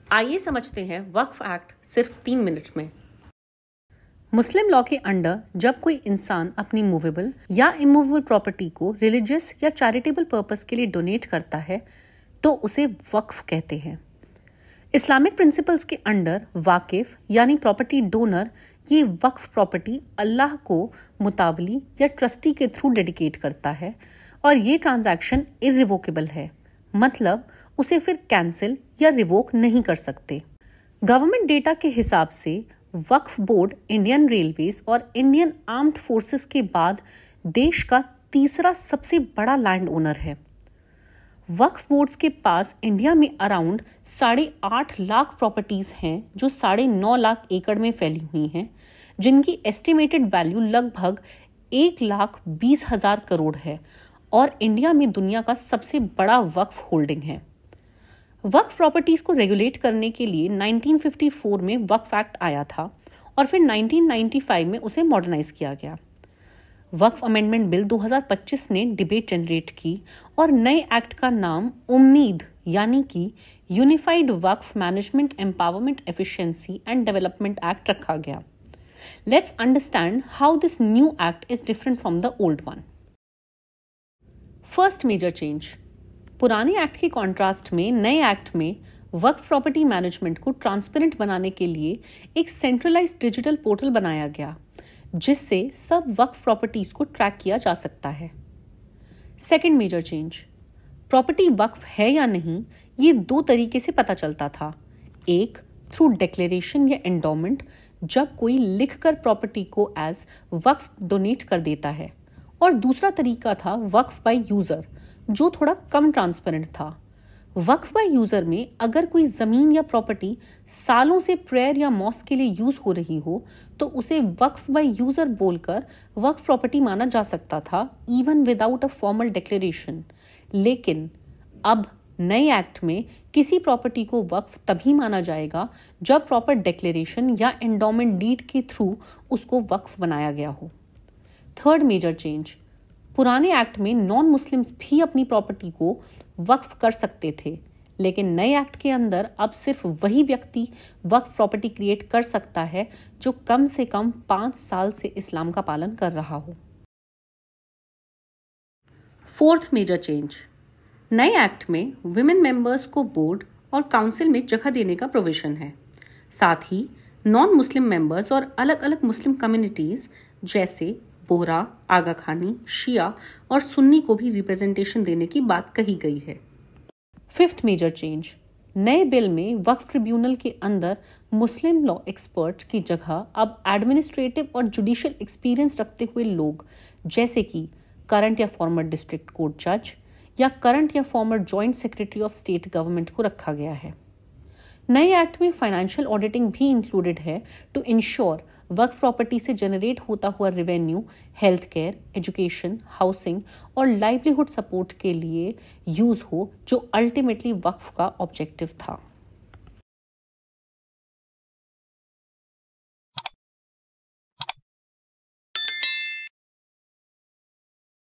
आइए समझते हैं वक्फ एक्ट सिर्फ 3 मिनट में। मुस्लिम लॉ के अंडर जब कोई इंसान अपनी मूवेबल या इमूवेबल प्रॉपर्टी को रिलीजियस या चैरिटेबल पर्पस के लिए डोनेट करता है तो उसे वक्फ कहते हैं। इस्लामिक प्रिंसिपल्स के अंडर वाकिफ यानी प्रॉपर्टी डोनर ये वक्फ प्रॉपर्टी अल्लाह को मुतावली या ट्रस्टी के थ्रू डेडिकेट करता है और ये ट्रांजैक्शन इर्रिवोकेबल है, मतलब उसे फिर कैंसिल या रिवोक नहीं कर सकते। गवर्नमेंट डेटा के हिसाब से वक्फ बोर्ड इंडियन रेलवेज और इंडियन आर्म्ड फोर्सेस के बाद देश का तीसरा सबसे बड़ा लैंड ओनर है। वक्फ बोर्ड्स के पास इंडिया में अराउंड 8.5 लाख प्रॉपर्टीज हैं जो 9.5 लाख एकड़ में फैली हुई हैं, जिनकी एस्टिमेटेड वैल्यू लगभग 1,20,000 करोड़ है और इंडिया में दुनिया का सबसे बड़ा वक्फ होल्डिंग है। वक्फ प्रॉपर्टीज को रेगुलेट करने के लिए 1954 में वक्फ एक्ट आया था और फिर 1995 में उसे मॉडर्नाइज किया गया। वक्फ अमेंडमेंट बिल 2025 ने डिबेट जनरेट की और नए एक्ट का नाम उम्मीद यानी कि यूनिफाइड वक्फ management empowerment efficiency and development act रखा गया। Let's understand how this new act is different from the old one. First major change, पुराने एक्ट के कॉन्ट्रास्ट में नए एक्ट में वक्फ प्रॉपर्टी मैनेजमेंट को ट्रांसपेरेंट बनाने के लिए एक सेंट्रलाइज्ड डिजिटल पोर्टल बनाया गया जिससे सब वक्फ प्रॉपर्टीज को ट्रैक किया जा सकता है। सेकेंड मेजर चेंज, प्रॉपर्टी वक्फ है या नहीं ये 2 तरीके से पता चलता था। एक थ्रू डिक्लेरेशन या एंडोमेंट, जब कोई लिखकर प्रॉपर्टी को एज वक्फ डोनेट कर देता है, और दूसरा तरीका था वक्फ बाय यूजर जो थोड़ा कम ट्रांसपेरेंट था। वक्फ बाय यूजर में अगर कोई जमीन या प्रॉपर्टी सालों से प्रेयर या मॉस्क के लिए यूज हो रही हो तो उसे वक्फ बाय यूजर बोलकर वक्फ प्रॉपर्टी माना जा सकता था, even without a formal declaration. लेकिन अब नए एक्ट में किसी प्रॉपर्टी को वक्फ तभी माना जाएगा जब प्रॉपर डिक्लेरेशन या एंडोमेंट डीड के थ्रू उसको वक्फ बनाया गया हो। थर्ड मेजर चेंज, पुराने एक्ट में नॉन मुस्लिम्स भी अपनी प्रॉपर्टी को वक्फ कर सकते थे, लेकिन नए एक्ट के अंदर अब सिर्फ वही व्यक्ति वक्फ प्रॉपर्टी क्रिएट कर सकता है जो कम से कम 5 साल से इस्लाम का पालन कर रहा हो। फोर्थ मेजर चेंज, नए एक्ट में विमेन मेंबर्स को बोर्ड और काउंसिल में जगह देने का प्रोविजन है। साथ ही नॉन मुस्लिम मेंबर्स और अलग अलग मुस्लिम कम्युनिटीज जैसे बोहरा, आगा खानी, शिया और सुन्नी को भी रिप्रेजेंटेशन देने की बात कही गई है। फिफ्थ मेजर चेंज, नए बिल में वक्फ ट्रिब्यूनल के अंदर मुस्लिम लॉ एक्सपर्ट की जगह अब एडमिनिस्ट्रेटिव और जुडिशियल एक्सपीरियंस रखते हुए लोग जैसे कि करंट या फॉर्मर डिस्ट्रिक्ट कोर्ट जज या करंट या farmer joint secretary of state government को रखा गया है। नए एक्ट में फाइनेंशियल ऑडिटिंग भी इंक्लूडेड है टू इंश्योर वक्फ प्रॉपर्टी से जनरेट होता हुआ revenue health care, education, housing और लाइवलीहुड सपोर्ट के लिए यूज हो, जो अल्टीमेटली वक्फ का ऑब्जेक्टिव था।